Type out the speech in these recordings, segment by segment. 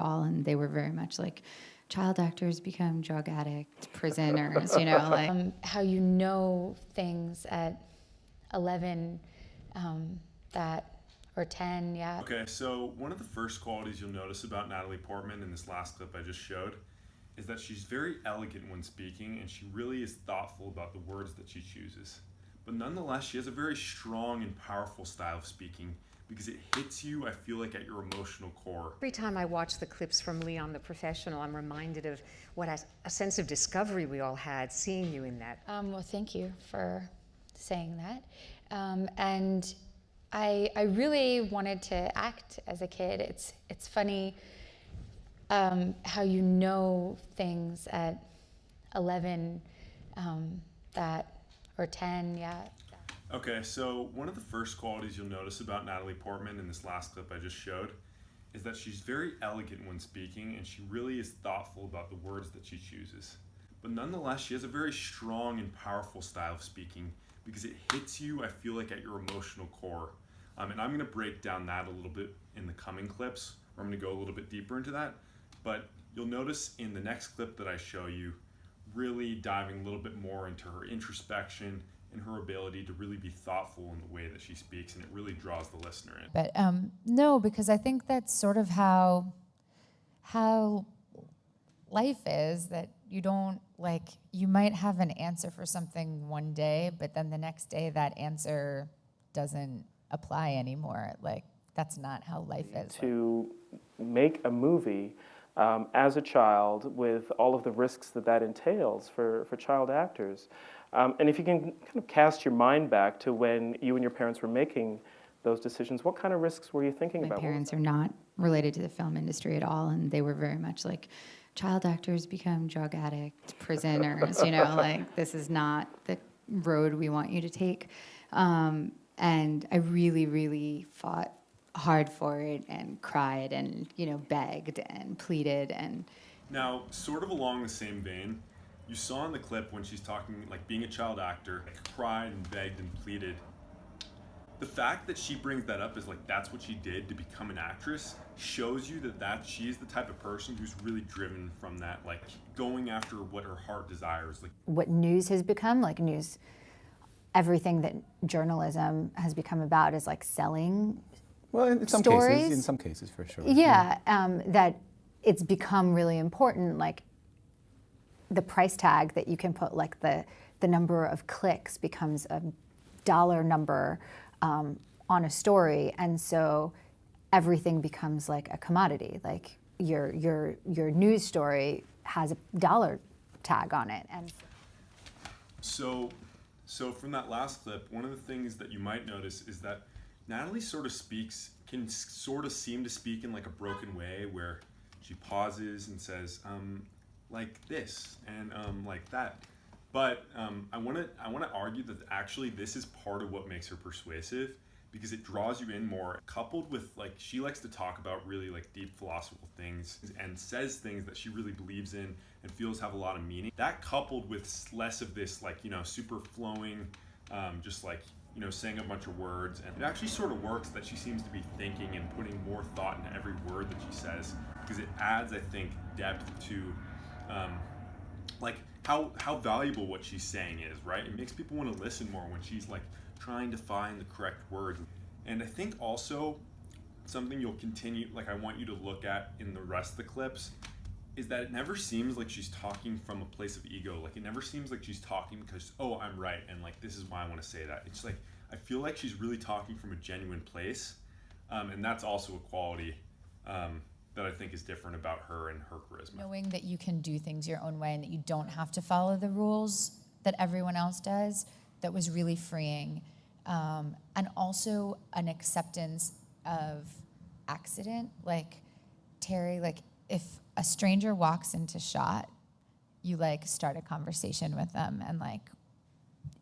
all, and they were very much like child actors become drug addicts, prisoners, you know, like How you know things at 11 that or 10, yeah. Okay, so one of the first qualities you'll notice about Natalie Portman in this last clip I just showed is that she's very elegant when speaking, and she really is thoughtful about the words that she chooses. But nonetheless, she has a very strong and powerful style of speaking because it hits you, I feel like, at your emotional core. Every time I watch the clips from Leon the Professional, I'm reminded of what a sense of discovery we all had seeing you in that. Well, thank you for saying that. And I really wanted to act as a kid. It's funny how you know things at 11 that or 10, yeah. Okay, so one of the first qualities you'll notice about Natalie Portman in this last clip I just showed is that she's very elegant when speaking, and she really is thoughtful about the words that she chooses. But nonetheless, she has a very strong and powerful style of speaking because it hits you, I feel like, at your emotional core. And I'm gonna break down that a little bit in the coming clips, or I'm gonna go a little bit deeper into that. But you'll notice in the next clip that I show you, really diving a little bit more into her introspection and her ability to really be thoughtful in the way that she speaks, and it really draws the listener in. But no, because I think that's sort of how life is, that you don't, like, you might have an answer for something one day, but then the next day that answer doesn't apply anymore. Like, that's not how life is. To make a movie as a child with all of the risks that entails for child actors. And if you can kind of cast your mind back to when you and your parents were making those decisions, what kind of risks were you thinking about? my parents are not related to the film industry at all, and they were very much like child actors become drug addicts, prisoners, you know, like this is not the road we want you to take. And I really, really fought hard for it and cried and, you know, begged and pleaded. And now, sort of along the same vein, you saw in the clip when she's talking, like, being a child actor, cried and begged and pleaded. The fact that she brings that up is like that's what she did to become an actress shows you that she's the type of person who's really driven from that, like going after what her heart desires. Like What news has become, like news, everything that journalism has become about is like selling. Well, in some cases, for sure. Yeah, that it's become really important, like the price tag that you can put, like the number of clicks becomes a dollar number on a story, and so everything becomes like a commodity. Like your news story has a dollar tag on it, and so from that last clip, one of the things that you might notice is that Natalie can sort of seem to speak in like a broken way, where she pauses and says like this and like that. But I want to argue that actually this is part of what makes her persuasive, because it draws you in more, coupled with, like, she likes to talk about really like deep philosophical things and says things that she really believes in and feels have a lot of meaning. That coupled with less of this, like, you know, super flowing, just like, you know, saying a bunch of words, and it actually sort of works that she seems to be thinking and putting more thought into every word that she says, because it adds, I think, depth to like how valuable what she's saying is, right? It makes people want to listen more when she's like trying to find the correct words. And I think also something you'll continue, like I want you to look at in the rest of the clips, is that it never seems like she's talking from a place of ego. Like it never seems like she's talking because, oh, I'm right, and like this is why I want to say that. It's like I feel like she's really talking from a genuine place, and that's also a quality that I think is different about her and her charisma. Knowing that you can do things your own way and that you don't have to follow the rules that everyone else does, that was really freeing. And also an acceptance of accident. Like, Terry, like, if a stranger walks into shot, you, like, start a conversation with them and, like,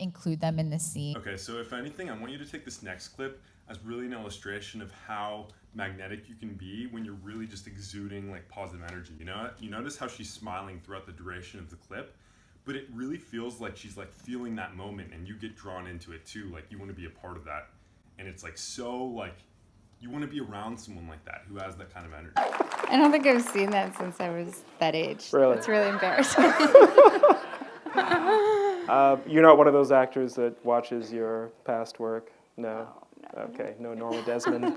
include them in the scene. Okay, so if anything, I want you to take this next clip as really an illustration of how magnetic you can be when you're really just exuding like positive energy. You know, you notice how she's smiling throughout the duration of the clip, but it really feels like she's like feeling that moment, and you get drawn into it too. Like you want to be a part of that, and it's like so like you want to be around someone like that who has that kind of energy. I don't think I've seen that since I was that age. Really? It's really embarrassing. You're not one of those actors that watches your past work? No? Okay, no Norma Desmond.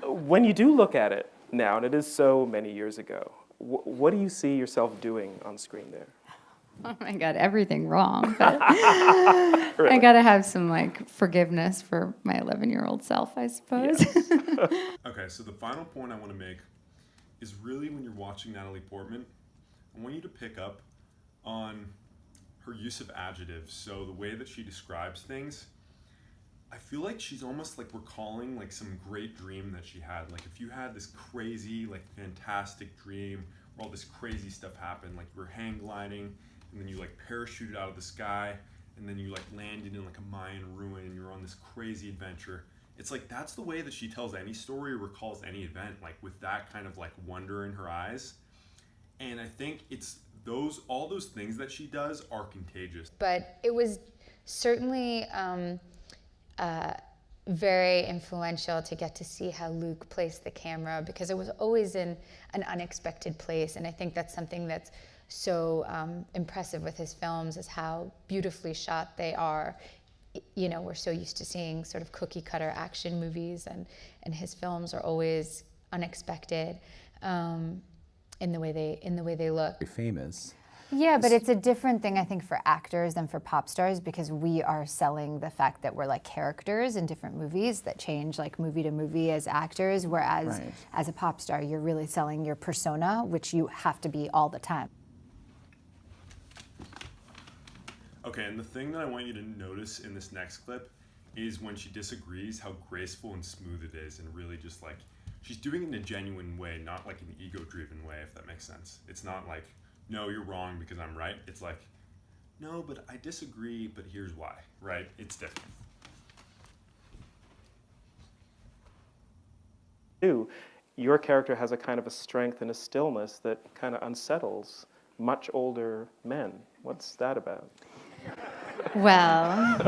When you do look at it now, and it is so many years ago, what do you see yourself doing on screen there? Oh my God, everything wrong. But I gotta have some like forgiveness for my 11-year-old self, I suppose. Yes. Okay, so the final point I want to make is really when you're watching Natalie Portman, I want you to pick up on her use of adjectives. So the way that she describes things, I feel like she's almost like recalling like some great dream that she had. Like if you had this crazy, like fantastic dream where all this crazy stuff happened, like you were hang gliding and then you like parachuted out of the sky and then you like landed in like a Mayan ruin and you're on this crazy adventure. It's like that's the way that she tells any story or recalls any event, like with that kind of like wonder in her eyes. And I think it's all those things that she does are contagious. But it was certainly very influential to get to see how Luke placed the camera, because it was always in an unexpected place. And I think that's something that's so impressive with his films, is how beautifully shot they are. You know, we're so used to seeing sort of cookie cutter action movies, and his films are always unexpected in the way they look. Very famous. Yeah, but it's a different thing, I think, for actors than for pop stars, because we are selling the fact that we're like characters in different movies that change like movie to movie as actors, whereas as a pop star, you're really selling your persona, which you have to be all the time. Okay, and the thing that I want you to notice in this next clip is when she disagrees, how graceful and smooth it is, and really just like, she's doing it in a genuine way, not like an ego-driven way, if that makes sense. It's not like, no, you're wrong because I'm right. It's like, no, but I disagree, but here's why, right? It's different. Your character has a kind of a strength and a stillness that kind of unsettles much older men. What's that about? Well,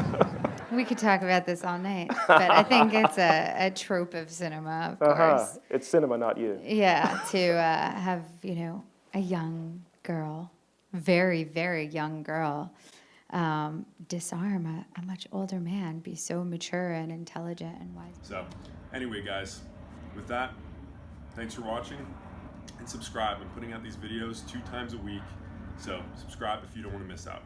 we could talk about this all night, but I think it's a trope of cinema, of course. It's cinema, not you. Yeah, to have, you know, a young girl, very, very young girl, disarm a much older man, be so mature and intelligent and wise. So, anyway, guys, with that, thanks for watching, and subscribe. I'm putting out these videos 2 times a week, so subscribe if you don't want to miss out.